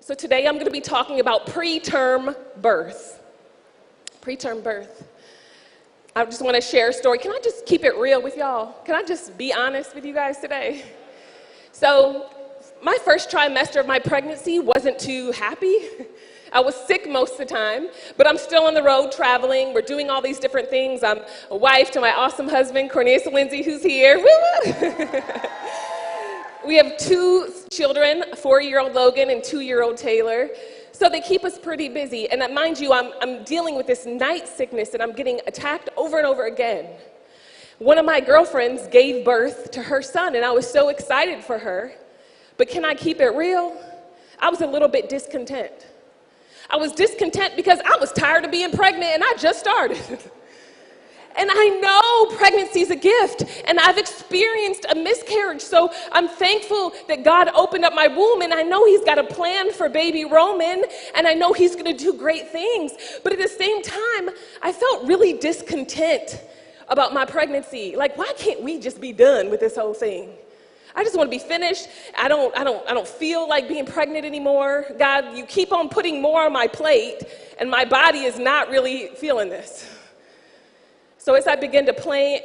So today I'm going to be talking about preterm birth. Preterm birth. I just want to share a story. Can I just keep it real with y'all? Can I just be honest with you guys today? So my first trimester of my pregnancy wasn't too happy. I was sick most of the time, but I'm still on the road traveling. We're doing all these different things. I'm a wife to my awesome husband, Lindsey, who's here. Woo-woo! We have 2 children, a 4-year-old Logan and 2-year-old Taylor. So they keep us pretty busy. And mind you, I'm dealing with this night sickness and I'm getting attacked over and over again. One of my girlfriends gave birth to her son and I was so excited for her. But can I keep it real? I was a little bit discontent. I was discontent because I was tired of being pregnant and I just started. And I know pregnancy is a gift, and I've experienced a miscarriage, so I'm thankful that God opened up my womb, and I know He's got a plan for baby Roman, and I know He's going to do great things. But at the same time, I felt really discontent about my pregnancy. Like, why can't we just be done with this whole thing? I just want to be finished. I don't feel like being pregnant anymore. God, you keep on putting more on my plate, and my body is not really feeling this. So as I began to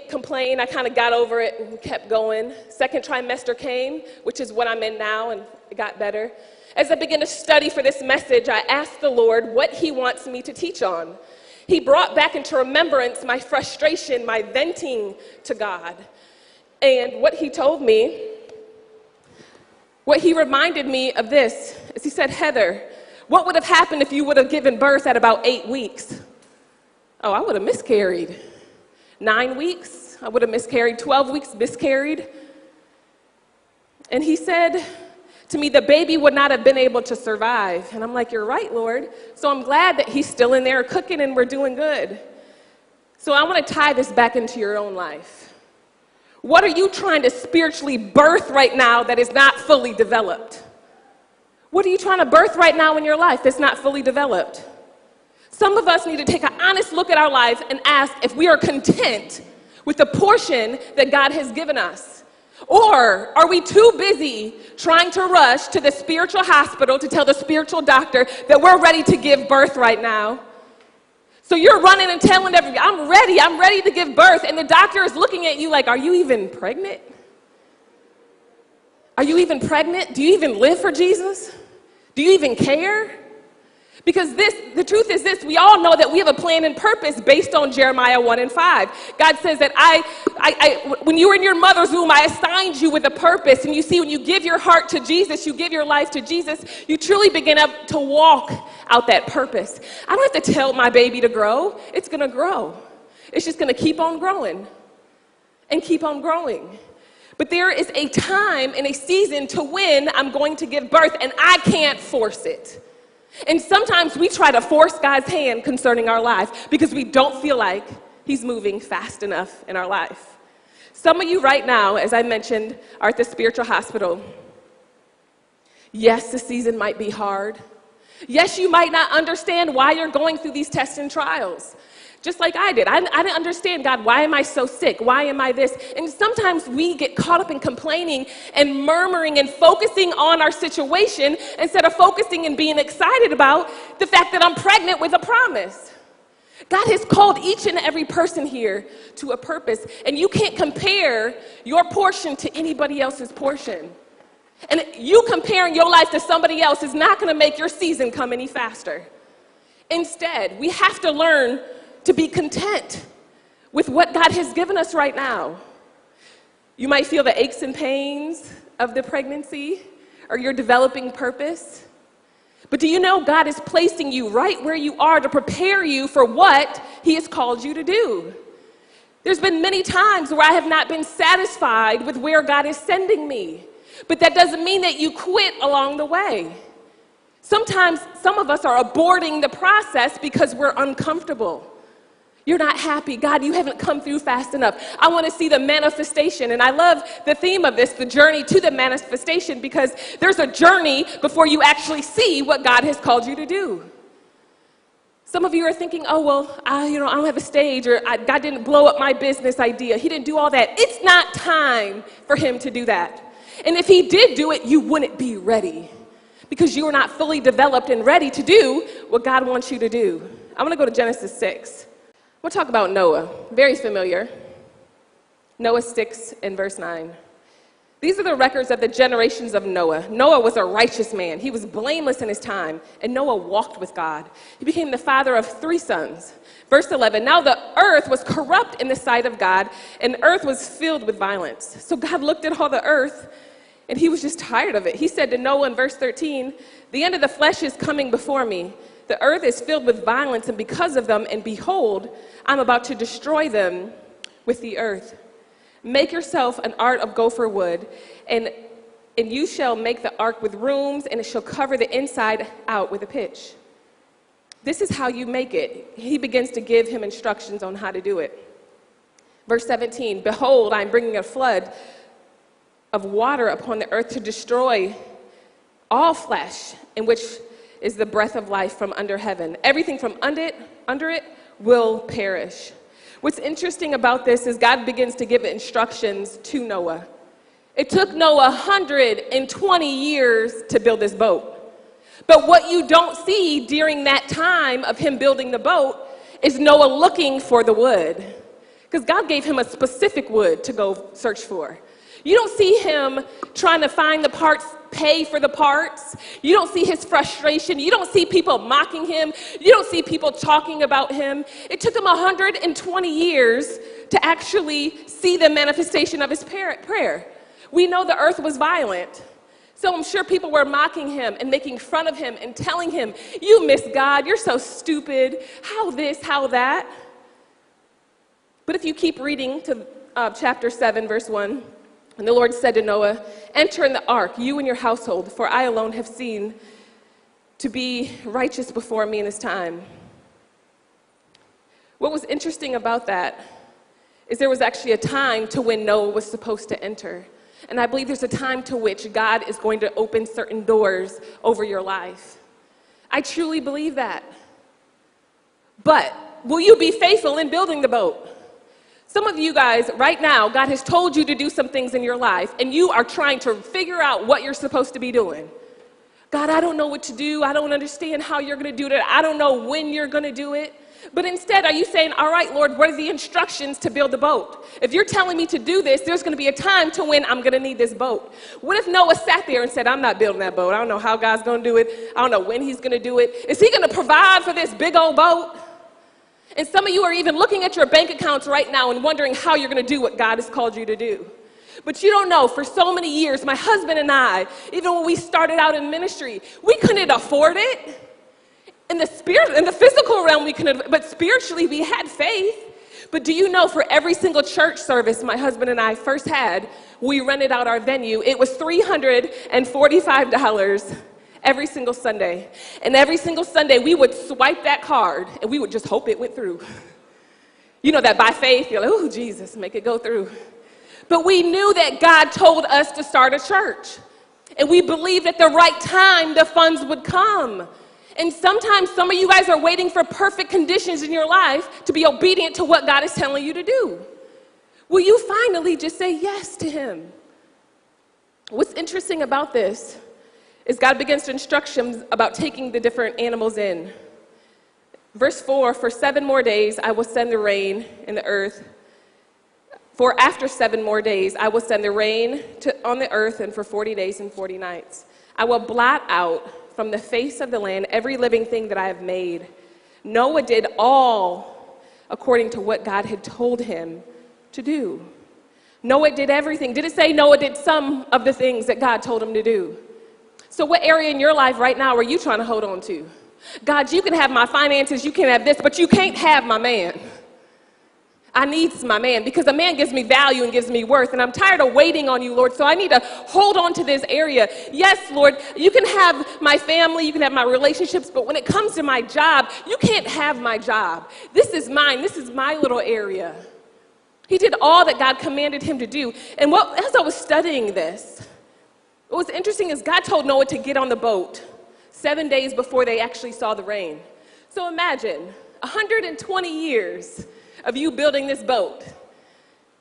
complain, I kind of got over it and kept going. Second trimester came, which is what I'm in now, and it got better. As I began to study for this message, I asked the Lord what He wants me to teach on. He brought back into remembrance my frustration, my venting to God. And what He told me, what He reminded me of this, is He said, Heather, what would have happened if you would have given birth at about 8 weeks? Oh, I would have miscarried. 9 weeks, I would have miscarried. 12 weeks, miscarried. And He said to me, the baby would not have been able to survive. And I'm like, you're right, Lord. So I'm glad that He's still in there cooking and we're doing good. So I want to tie this back into your own life. What are you trying to spiritually birth right now that is not fully developed? What are you trying to birth right now in your life that's not fully developed? Some of us need to take an honest look at our lives and ask if we are content with the portion that God has given us. Or are we too busy trying to rush to the spiritual hospital to tell the spiritual doctor that we're ready to give birth right now? So you're running and telling everybody, I'm ready to give birth. And the doctor is looking at you like, are you even pregnant? Are you even pregnant? Do you even live for Jesus? Do you even care? Because the truth is this, we all know that we have a plan and purpose based on Jeremiah 1 and 5. God says that when you were in your mother's womb, I assigned you with a purpose. And you see, when you give your heart to Jesus, you give your life to Jesus, you truly begin to walk out that purpose. I don't have to tell my baby to grow. It's going to grow. It's just going to keep on growing and keep on growing. But there is a time and a season to when I'm going to give birth, and I can't force it. And sometimes we try to force God's hand concerning our life because we don't feel like He's moving fast enough in our life. Some of you right now, as I mentioned, are at the spiritual hospital. Yes, the season might be hard. Yes, you might not understand why you're going through these tests and trials. Just like I did. I didn't understand, God, why am I so sick? Why am I this? And sometimes we get caught up in complaining and murmuring and focusing on our situation instead of focusing and being excited about the fact that I'm pregnant with a promise. God has called each and every person here to a purpose, and you can't compare your portion to anybody else's portion. And you comparing your life to somebody else is not going to make your season come any faster. Instead, we have to learn to be content with what God has given us right now. You might feel the aches and pains of the pregnancy or your developing purpose. But do you know God is placing you right where you are to prepare you for what He has called you to do? There's been many times where I have not been satisfied with where God is sending me. But that doesn't mean that you quit along the way. Sometimes some of us are aborting the process because we're uncomfortable. You're not happy. God, you haven't come through fast enough. I want to see the manifestation. And I love the theme of this, the journey to the manifestation, because there's a journey before you actually see what God has called you to do. Some of you are thinking, oh, well, I don't have a stage, or God didn't blow up my business idea. He didn't do all that. It's not time for Him to do that. And if He did do it, you wouldn't be ready. because you are not fully developed and ready to do what God wants you to do. I'm going to go to Genesis 6. We'll talk about Noah. Very familiar. Noah 6 and verse 9. These are the records of the generations of Noah. Noah was a righteous man. He was blameless in his time, and Noah walked with God. He became the father of 3 sons. Verse 11, now the earth was corrupt in the sight of God, and the earth was filled with violence. So God looked at all the earth, and he was just tired of it. He said to Noah in verse 13, the end of the flesh is coming before me. The earth is filled with violence, and because of them, and behold, I'm about to destroy them with the earth. Make yourself an ark of gopher wood, and you shall make the ark with rooms, and it shall cover the inside out with a pitch. This is how you make it. He begins to give him instructions on how to do it. Verse 17, behold, I'm bringing a flood of water upon the earth to destroy all flesh, in which is the breath of life from under heaven. Everything from under it will perish. What's interesting about this is God begins to give instructions to Noah. It took Noah 120 years to build this boat. But what you don't see during that time of him building the boat is Noah looking for the wood. Because God gave him a specific wood to go search for. You don't see him trying to find the parts, pay for the parts. You don't see his frustration. You don't see people mocking him. You don't see people talking about him. It took him 120 years to actually see the manifestation of his prayer. We know the earth was violent. So I'm sure people were mocking him and making fun of him and telling him, you miss God, you're so stupid, how this, how that. But if you keep reading to chapter 7, verse 1, and the Lord said to Noah, enter in the ark, you and your household, for I alone have seen to be righteous before me in this time. What was interesting about that is there was actually a time to when Noah was supposed to enter. And I believe there's a time to which God is going to open certain doors over your life. I truly believe that. But will you be faithful in building the boat? Some of you guys, right now, God has told you to do some things in your life, and you are trying to figure out what you're supposed to be doing. God, I don't know what to do. I don't understand how you're going to do it. I don't know when you're going to do it. But instead, are you saying, all right, Lord, what are the instructions to build the boat? If you're telling me to do this, there's going to be a time to when I'm going to need this boat. What if Noah sat there and said, I'm not building that boat. I don't know how God's going to do it. I don't know when he's going to do it. Is he going to provide for this big old boat? And some of you are even looking at your bank accounts right now and wondering how you're going to do what God has called you to do. But you don't know, for so many years, my husband and I, even when we started out in ministry, we couldn't afford it. In the spirit, in the physical realm, we couldn't, but spiritually, we had faith. But do you know, for every single church service my husband and I first had, we rented out our venue. It was $345 every single Sunday. And every single Sunday, we would swipe that card, and we would just hope it went through. You know that by faith, you're like, oh, Jesus, make it go through. But we knew that God told us to start a church. And we believed at the right time, the funds would come. And sometimes some of you guys are waiting for perfect conditions in your life to be obedient to what God is telling you to do. Will you finally just say yes to him? What's interesting about this is God begins to instruct him about taking the different animals in. Verse 4, for 7 more days I will send the rain in the earth. For after 7 more days I will send the rain on the earth, and for 40 days and 40 nights. I will blot out from the face of the land every living thing that I have made. Noah did all according to what God had told him to do. Noah did everything. Did it say Noah did some of the things that God told him to do? So what area in your life right now are you trying to hold on to? God, you can have my finances, you can have this, but you can't have my man. I need my man because a man gives me value and gives me worth, and I'm tired of waiting on you, Lord, so I need to hold on to this area. Yes, Lord, you can have my family, you can have my relationships, but when it comes to my job, you can't have my job. This is mine. This is my little area. He did all that God commanded him to do. And as I was studying this, what was interesting is God told Noah to get on the boat 7 days before they actually saw the rain. So imagine 120 years of you building this boat.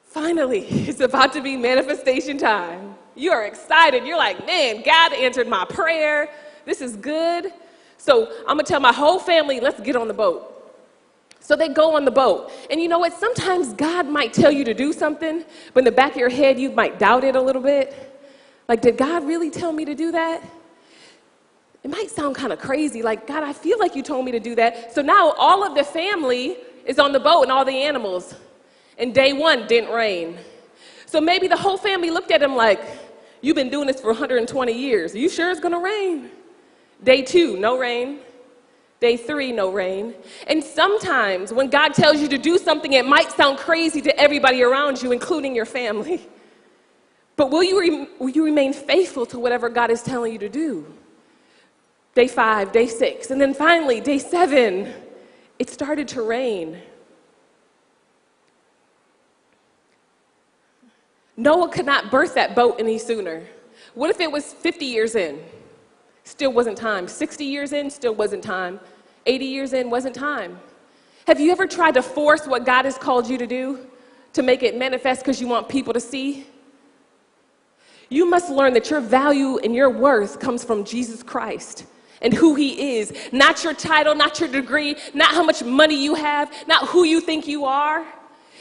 Finally, it's about to be manifestation time. You are excited. You're like, man, God answered my prayer. This is good. So I'm going to tell my whole family, let's get on the boat. So they go on the boat. And you know what? Sometimes God might tell you to do something, but in the back of your head, you might doubt it a little bit. Like, did God really tell me to do that? It might sound kind of crazy. Like, God, I feel like you told me to do that. So now all of the family is on the boat and all the animals. And day one didn't rain. So maybe the whole family looked at him like, you've been doing this for 120 years. Are you sure it's going to rain? Day two, no rain. Day three, no rain. And sometimes when God tells you to do something, it might sound crazy to everybody around you, including your family. But will you remain faithful to whatever God is telling you to do? Day 5, day 6, and then finally, day 7, it started to rain. Noah could not birth that boat any sooner. What if it was 50 years in? Still wasn't time. 60 years in, still wasn't time. 80 years in, wasn't time. Have you ever tried to force what God has called you to do to make it manifest because you want people to see? You must learn that your value and your worth comes from Jesus Christ and who he is. Not your title, not your degree, not how much money you have, not who you think you are.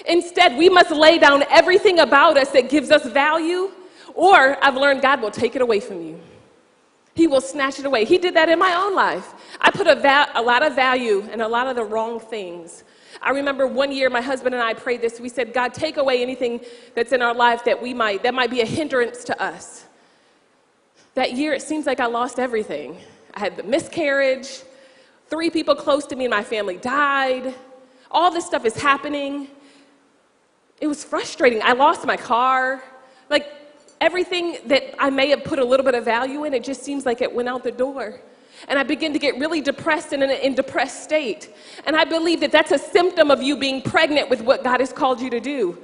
Instead, we must lay down everything about us that gives us value, or I've learned God will take it away from you. He will snatch it away. He did that in my own life. I put a lot of value in a lot of the wrong things. I remember one year my husband and I prayed this. We said, God, take away anything that's in our life that might be a hindrance to us. That year, it seems like I lost everything. I had the miscarriage. 3 people close to me in my family died. All this stuff is happening. It was frustrating. I lost my car. Like, everything that I may have put a little bit of value in, it just seems like it went out the door. And I began to get really depressed and in a depressed state. And I believe that that's a symptom of you being pregnant with what God has called you to do.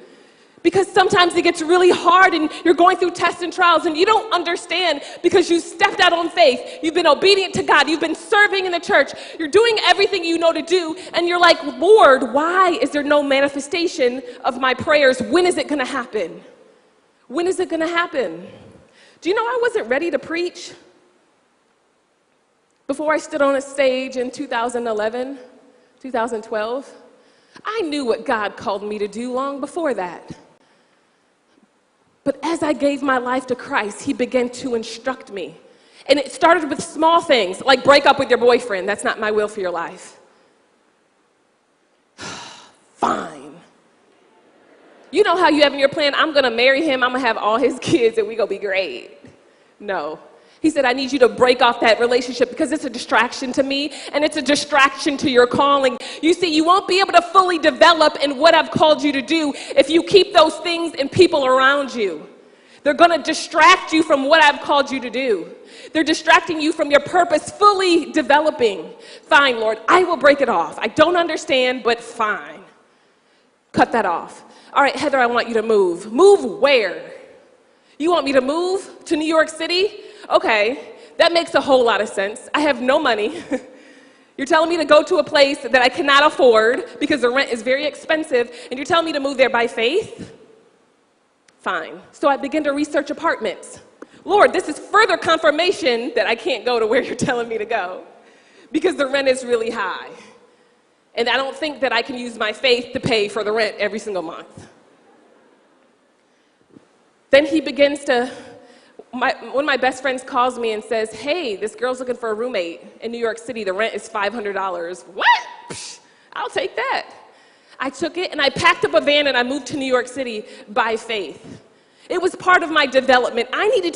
Because sometimes it gets really hard and you're going through tests and trials and you don't understand because you stepped out on faith. You've been obedient to God. You've been serving in the church. You're doing everything you know to do. And you're like, Lord, why is there no manifestation of my prayers? When is it going to happen? When is it going to happen? Do you know I wasn't ready to preach? Before I stood on a stage in 2011, 2012, I knew what God called me to do long before that. But as I gave my life to Christ, he began to instruct me. And it started with small things, like break up with your boyfriend. That's not my will for your life. Fine. You know how you have in your plan, I'm going to marry him, I'm going to have all his kids, and we're going to be great. No. He said, I need you to break off that relationship because it's a distraction to me and it's a distraction to your calling. You see, you won't be able to fully develop in what I've called you to do if you keep those things and people around you. They're going to distract you from what I've called you to do. They're distracting you from your purpose fully developing. Fine, Lord, I will break it off. I don't understand, but fine. Cut that off. All right, Heather, I want you to move. Move where? You want me to move to New York City? Okay, that makes a whole lot of sense. I have no money. You're telling me to go to a place that I cannot afford because the rent is very expensive, and you're telling me to move there by faith? Fine. So I begin to research apartments. Lord, this is further confirmation that I can't go to where you're telling me to go because the rent is really high. And I don't think that I can use my faith to pay for the rent every single month. Then he begins to one of my best friends calls me and says, hey, this girl's looking for a roommate in New York City. The rent is $500. What? Psh, I'll take that. I took it and I packed up a van and I moved to New York City by faith. It was part of my development. I needed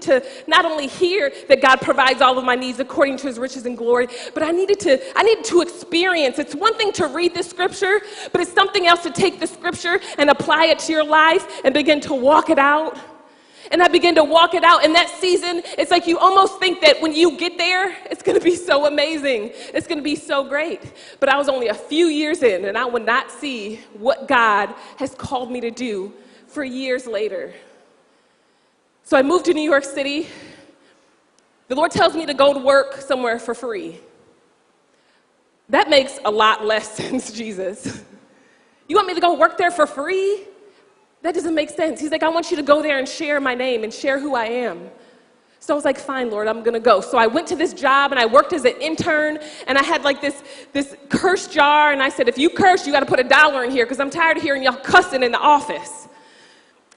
to not only hear that God provides all of my needs according to his riches and glory, but I needed to experience. It's one thing to read the scripture, but it's something else to take the scripture and apply it to your life and begin to walk it out. And I began to walk it out. In that season, it's like you almost think that when you get there, it's going to be so amazing. It's going to be so great. But I was only a few years in, and I would not see what God has called me to do for years later. So I moved to New York City. The Lord tells me to go to work somewhere for free. That makes a lot less sense, Jesus. You want me to go work there for free? That doesn't make sense. He's like, I want you to go there and share my name and share who I am. So I was like, fine, Lord, I'm gonna go. So I went to this job and I worked as an intern, and I had like this curse jar, and I said, if you curse, you gotta put $1 in here because I'm tired of hearing y'all cussing in the office.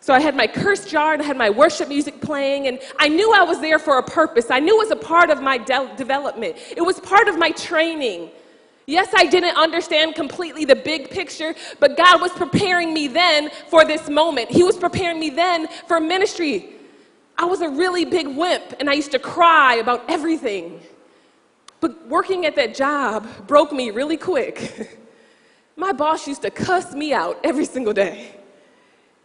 So I had my curse jar and I had my worship music playing, and I knew I was there for a purpose. I knew it was a part of my development. It was part of my training. Yes, I didn't understand completely the big picture, but God was preparing me then for this moment. He was preparing me then for ministry. I was a really big wimp, and I used to cry about everything. But working at that job broke me really quick. My boss used to cuss me out every single day.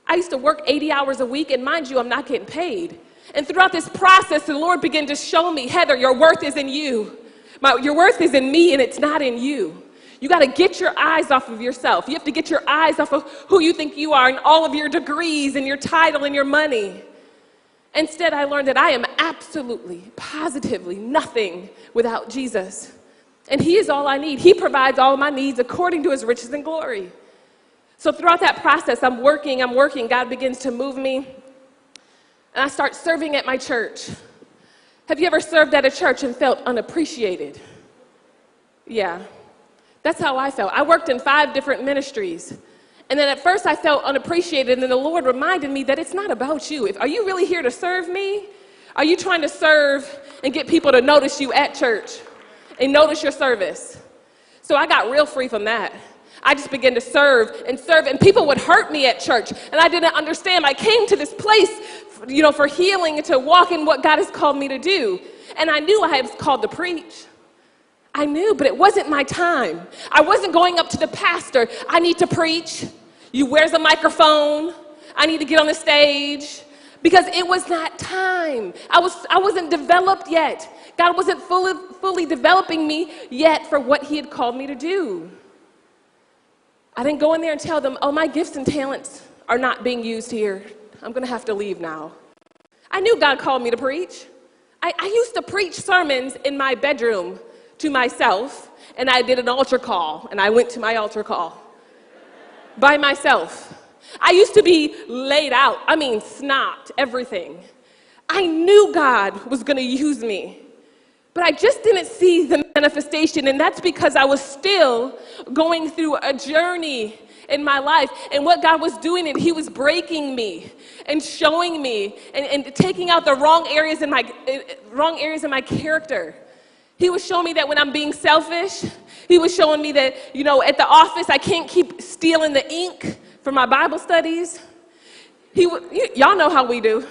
I used to work 80 hours a week, and mind you, I'm not getting paid. And throughout this process, the Lord began to show me, Heather, your worth is in you. Your worth is in me, and it's not in you. You got to get your eyes off of yourself. You have to get your eyes off of who you think you are and all of your degrees and your title and your money. Instead, I learned that I am absolutely, positively nothing without Jesus. And He is all I need. He provides all my needs according to His riches and glory. So throughout that process, I'm working. God begins to move me. And I start serving at my church. Have you ever served at a church and felt unappreciated? Yeah, that's how I felt. I worked in 5 different ministries. And then at first I felt unappreciated, and then the Lord reminded me that it's not about you. Are you really here to serve me? Are you trying to serve and get people to notice you at church and notice your service? So I got real free from that. I just began to serve, and people would hurt me at church, and I didn't understand. I came to this place, for healing and to walk in what God has called me to do. And I knew I was called to preach. I knew, but it wasn't my time. I wasn't going up to the pastor. I need to preach. Where's a microphone? I need to get on the stage. Because it was not time. I wasn't developed yet. God wasn't fully developing me yet for what He had called me to do. I didn't go in there and tell them, oh, my gifts and talents are not being used here. I'm going to have to leave now. I knew God called me to preach. I used to preach sermons in my bedroom to myself, and I did an altar call, and I went to my altar call by myself. I used to be laid out, snot, everything. I knew God was going to use me, but I just didn't see the manifestation, and that's because I was still going through a journey in my life, and what God was doing, and He was breaking me and showing me and taking out the wrong areas in my character. He was showing me that when I'm being selfish, He was showing me that, at the office, I can't keep stealing the ink for my Bible studies. Y'all know how we do.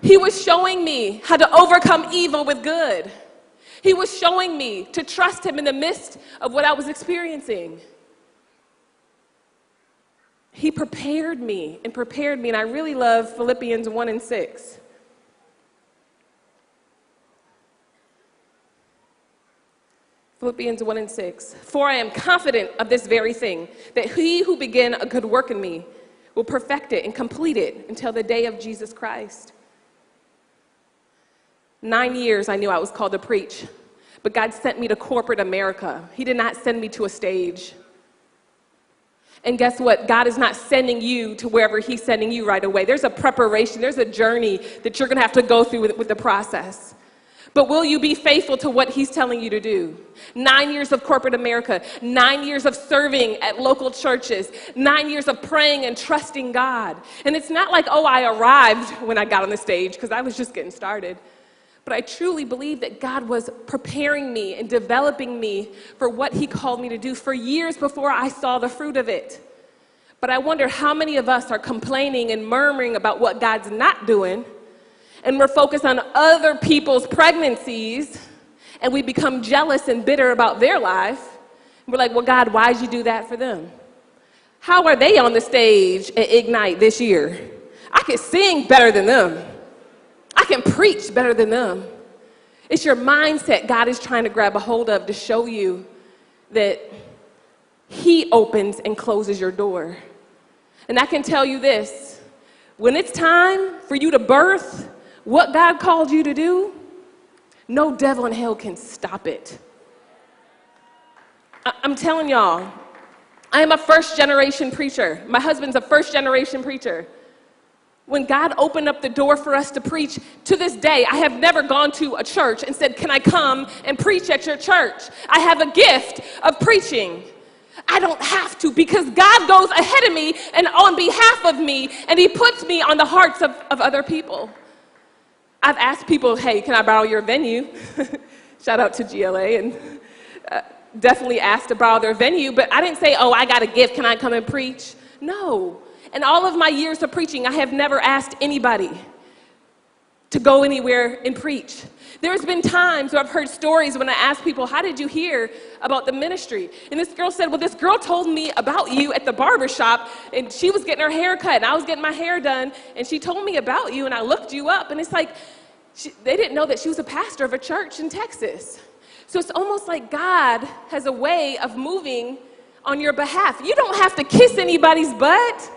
He was showing me how to overcome evil with good. He was showing me to trust Him in the midst of what I was experiencing. He prepared me, and I really love Philippians 1:6. Philippians 1:6. For I am confident of this very thing, that He who began a good work in me will perfect it and complete it until the day of Jesus Christ. 9 years I knew I was called to preach, but God sent me to corporate America. He did not send me to a stage. And guess what? God is not sending you to wherever He's sending you right away. There's a preparation, there's a journey that you're going to have to go through with the process. But will you be faithful to what He's telling you to do? 9 years of corporate America, 9 years of serving at local churches, 9 years of praying and trusting God. And it's not like, I arrived when I got on the stage, because I was just getting started. But I truly believe that God was preparing me and developing me for what He called me to do for years before I saw the fruit of it. But I wonder how many of us are complaining and murmuring about what God's not doing, and we're focused on other people's pregnancies, and we become jealous and bitter about their life. We're like, well, God, why'd you do that for them? How are they on the stage at Ignite this year? I can sing better than them. I can preach better than them. It's your mindset God is trying to grab a hold of to show you that He opens and closes your door. And I can tell you this, when it's time for you to birth what God called you to do, no devil in hell can stop it. I'm telling y'all, I am a first-generation preacher. My husband's a first-generation preacher. When God opened up the door for us to preach, to this day, I have never gone to a church and said, can I come and preach at your church? I have a gift of preaching. I don't have to, because God goes ahead of me and on behalf of me, and he puts me on the hearts of other people. I've asked people, hey, can I borrow your venue? Shout out to GLA, and definitely asked to borrow their venue, but I didn't say, oh, I got a gift, can I come and preach? No. In all of my years of preaching, I have never asked anybody to go anywhere and preach. There's been times where I've heard stories when I ask people, how did you hear about the ministry? And this girl said, well, this girl told me about you at the barbershop, and she was getting her hair cut, and I was getting my hair done, and she told me about you, and I looked you up, and it's like, they didn't know that she was a pastor of a church in Texas. So it's almost like God has a way of moving on your behalf. You don't have to kiss anybody's butt.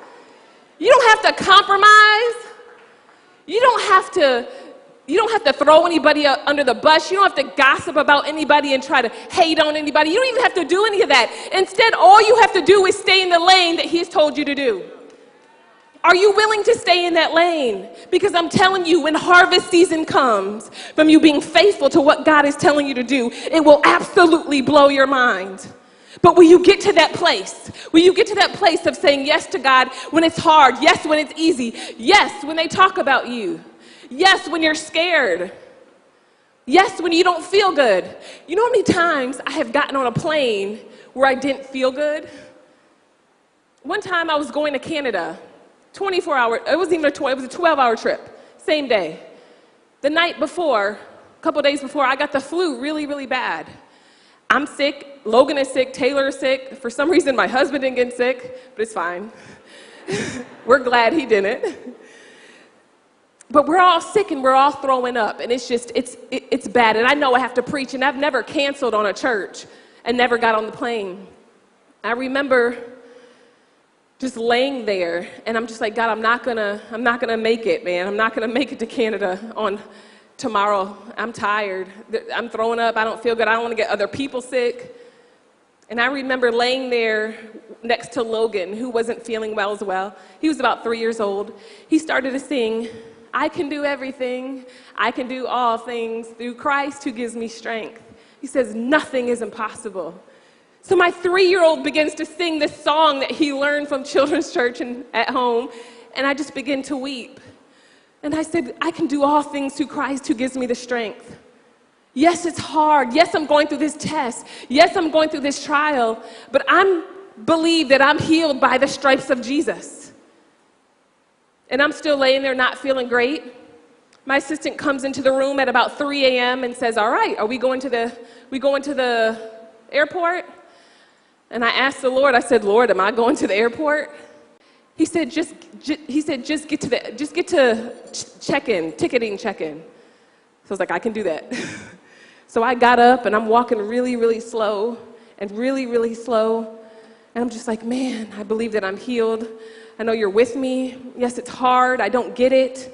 You don't have to compromise. You don't have to throw anybody under the bus. You don't have to gossip about anybody and try to hate on anybody. You don't even have to do any of that. Instead, all you have to do is stay in the lane that he's told you to do. Are you willing to stay in that lane? Because I'm telling you, when harvest season comes, from you being faithful to what God is telling you to do, it will absolutely blow your mind. But will you get to that place? Will you get to that place of saying yes to God when it's hard? Yes, when it's easy. Yes, when they talk about you. Yes, when you're scared. Yes, when you don't feel good. You know how many times I have gotten on a plane where I didn't feel good? One time I was going to Canada, 24 hours, it was a 12-hour trip, same day. The night before, a couple days before, I got the flu really, really bad. I'm sick, Logan is sick, Taylor is sick. For some reason, my husband didn't get sick, but it's fine. We're glad he didn't. But we're all sick and we're all throwing up, and it's bad. And I know I have to preach, and I've never canceled on a church and never got on the plane. I remember just laying there, and I'm just like, God, I'm not gonna make it, man. I'm not gonna make it to Canada on tomorrow. I'm tired. I'm throwing up. I don't feel good. I don't want to get other people sick. And I remember laying there next to Logan, who wasn't feeling well as well. He was about 3 years old. He started to sing, I can do everything. I can do all things through Christ who gives me strength. He says, nothing is impossible. So my 3-year-old begins to sing this song that he learned from children's church and at home, and I just begin to weep. And I said, I can do all things through Christ who gives me the strength. Yes, it's hard. Yes, I'm going through this test. Yes, I'm going through this trial, but I believe that I'm healed by the stripes of Jesus. And I'm still laying there not feeling great. My assistant comes into the room at about 3 a.m. and says, all right, are we going to the airport? And I asked the Lord, I said, Lord, am I going to the airport? He said, just get to check-in, ticketing check-in. So I was like, I can do that. So I got up, and I'm walking really, really slow, and really, really slow. And I'm just like, man, I believe that I'm healed. I know you're with me. Yes, it's hard. I don't get it.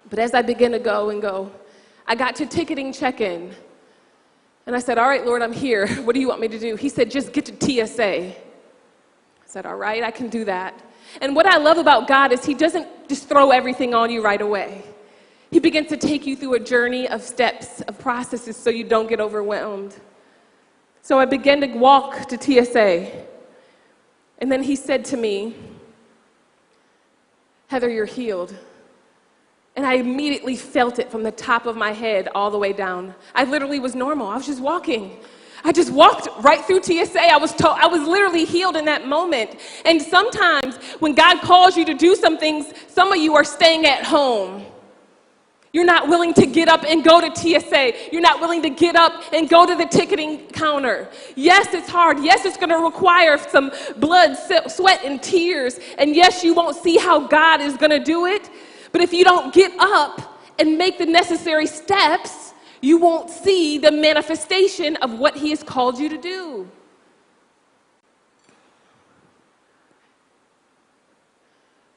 But as I begin to go, I got to ticketing check-in. And I said, all right, Lord, I'm here. What do you want me to do? He said, just get to TSA. I said, all right, I can do that. And what I love about God is he doesn't just throw everything on you right away. He begins to take you through a journey of steps, of processes, so you don't get overwhelmed. So I began to walk to TSA. And then he said to me, Heather, you're healed. And I immediately felt it from the top of my head all the way down. I literally was normal. I was just walking. I just walked right through TSA. I was literally healed in that moment. And sometimes when God calls you to do some things, some of you are staying at home. You're not willing to get up and go to TSA. You're not willing to get up and go to the ticketing counter. Yes, it's hard. Yes, it's going to require some blood, sweat, and tears. And yes, you won't see how God is going to do it. But if you don't get up and make the necessary steps, you won't see the manifestation of what he has called you to do.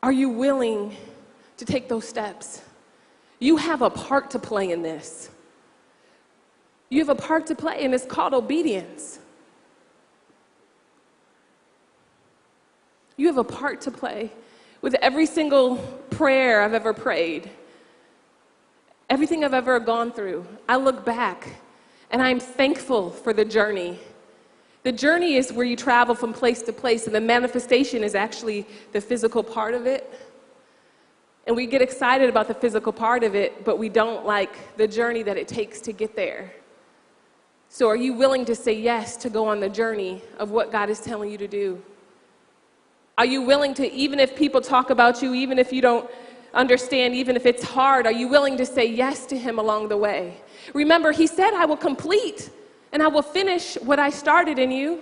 Are you willing to take those steps? You have a part to play in this. You have a part to play, and it's called obedience. You have a part to play with every single prayer I've ever prayed, everything I've ever gone through, I look back and I'm thankful for the journey. The journey is where you travel from place to place, and the manifestation is actually the physical part of it. And we get excited about the physical part of it, but we don't like the journey that it takes to get there. So are you willing to say yes to go on the journey of what God is telling you to do? Are you willing to, even if people talk about you, even if you don't understand, even if it's hard, are you willing to say yes to him along the way? Remember, he said, I will complete and I will finish what I started in you.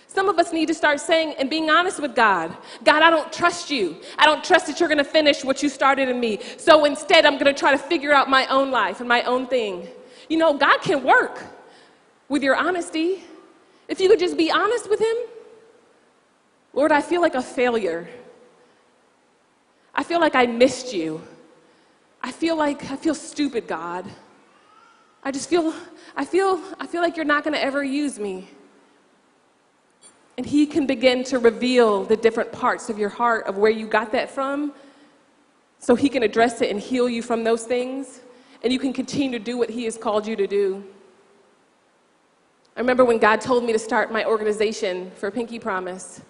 Some of us need to start saying and being honest with God. God, I don't trust you. I don't trust that you're going to finish what you started in me. So instead, I'm going to try to figure out my own life and my own thing. You know, God can work with your honesty. If you could just be honest with him. Lord, I feel like a failure. I feel like I missed you. I feel stupid, God. I feel like you're not going to ever use me. And he can begin to reveal the different parts of your heart of where you got that from, so he can address it and heal you from those things, and you can continue to do what he has called you to do. I remember when God told me to start my organization for Pinky Promise.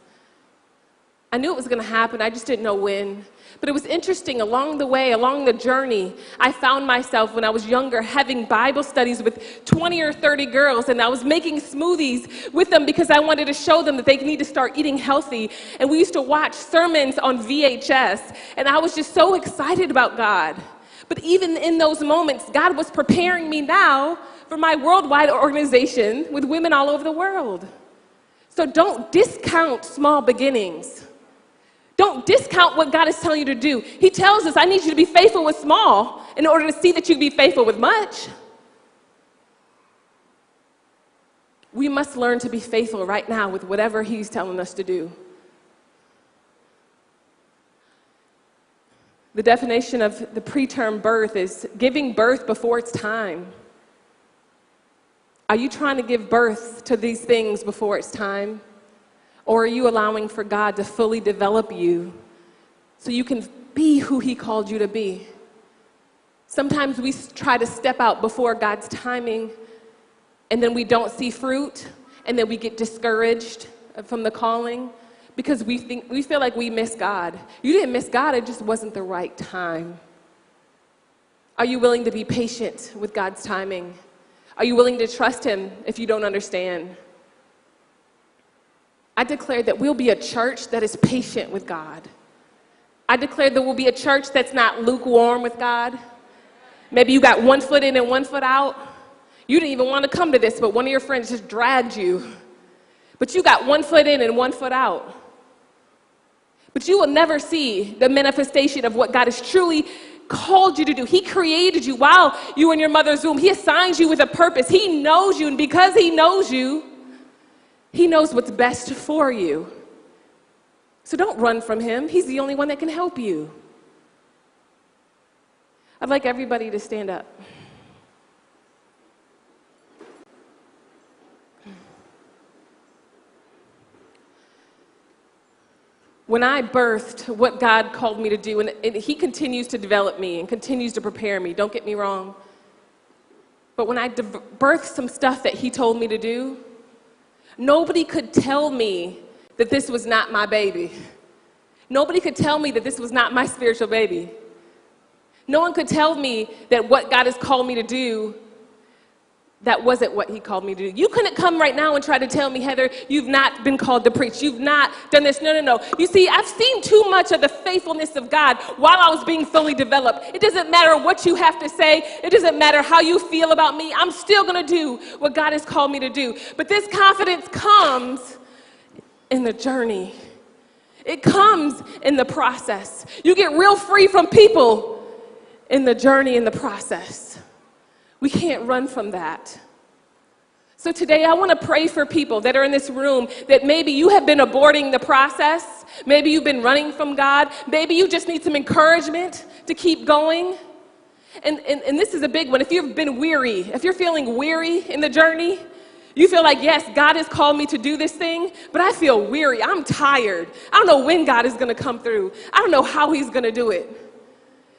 I knew it was going to happen, I just didn't know when. But it was interesting, along the way, along the journey, I found myself when I was younger having Bible studies with 20 or 30 girls, and I was making smoothies with them because I wanted to show them that they need to start eating healthy. And we used to watch sermons on VHS, and I was just so excited about God. But even in those moments, God was preparing me now for my worldwide organization with women all over the world. So don't discount small beginnings. Don't discount what God is telling you to do. He tells us, I need you to be faithful with small in order to see that you can be faithful with much. We must learn to be faithful right now with whatever he's telling us to do. The definition of the preterm birth is giving birth before it's time. Are you trying to give birth to these things before it's time? Or are you allowing for God to fully develop you so you can be who he called you to be? Sometimes we try to step out before God's timing, and then we don't see fruit, and then we get discouraged from the calling because we feel like we miss God. You didn't miss God, it just wasn't the right time. Are you willing to be patient with God's timing? Are you willing to trust him if you don't understand? I declare that we'll be a church that is patient with God. I declare that we'll be a church that's not lukewarm with God. Maybe you got 1 foot in and 1 foot out. You didn't even want to come to this, but one of your friends just dragged you. But you got 1 foot in and 1 foot out. But you will never see the manifestation of what God has truly called you to do. He created you while you were in your mother's womb. He assigns you with a purpose. He knows you, and because he knows you, he knows what's best for you. So don't run from him. He's the only one that can help you. I'd like everybody to stand up. When I birthed what God called me to do, and he continues to develop me and continues to prepare me, don't get me wrong. But when I birthed some stuff that he told me to do, nobody could tell me that this was not my baby. Nobody could tell me that this was not my spiritual baby. No one could tell me that what God has called me to do, that wasn't what he called me to do. You couldn't come right now and try to tell me, Heather, you've not been called to preach. You've not done this. No. You see, I've seen too much of the faithfulness of God while I was being fully developed. It doesn't matter what you have to say. It doesn't matter how you feel about me. I'm still going to do what God has called me to do. But this confidence comes in the journey. It comes in the process. You get real free from people in the journey, in the process. We can't run from that. So today I want to pray for people that are in this room that maybe you have been aborting the process. Maybe you've been running from God. Maybe you just need some encouragement to keep going. And this is a big one. If you've been weary, if you're feeling weary in the journey, you feel like, yes, God has called me to do this thing, but I feel weary. I'm tired. I don't know when God is going to come through. I don't know how he's going to do it.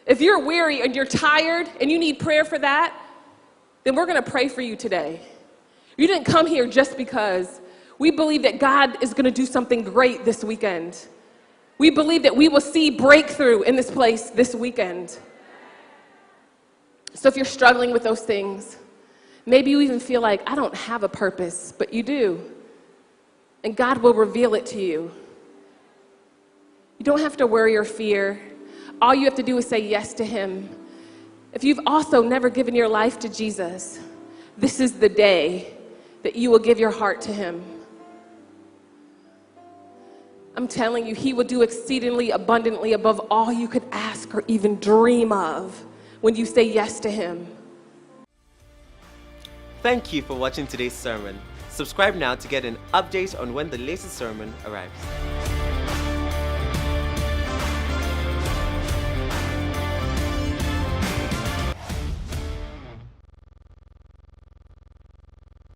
If you're weary and you're tired and you need prayer for that, then we're going to pray for you today. You didn't come here just because. We believe that God is going to do something great this weekend. We believe that we will see breakthrough in this place this weekend. So if you're struggling with those things, maybe you even feel like, I don't have a purpose, but you do. And God will reveal it to you. You don't have to worry or fear. All you have to do is say yes to him. If you've also never given your life to Jesus, this is the day that you will give your heart to him. I'm telling you, he will do exceedingly abundantly above all you could ask or even dream of when you say yes to him. Thank you for watching today's sermon. Subscribe now to get an update on when the latest sermon arrives.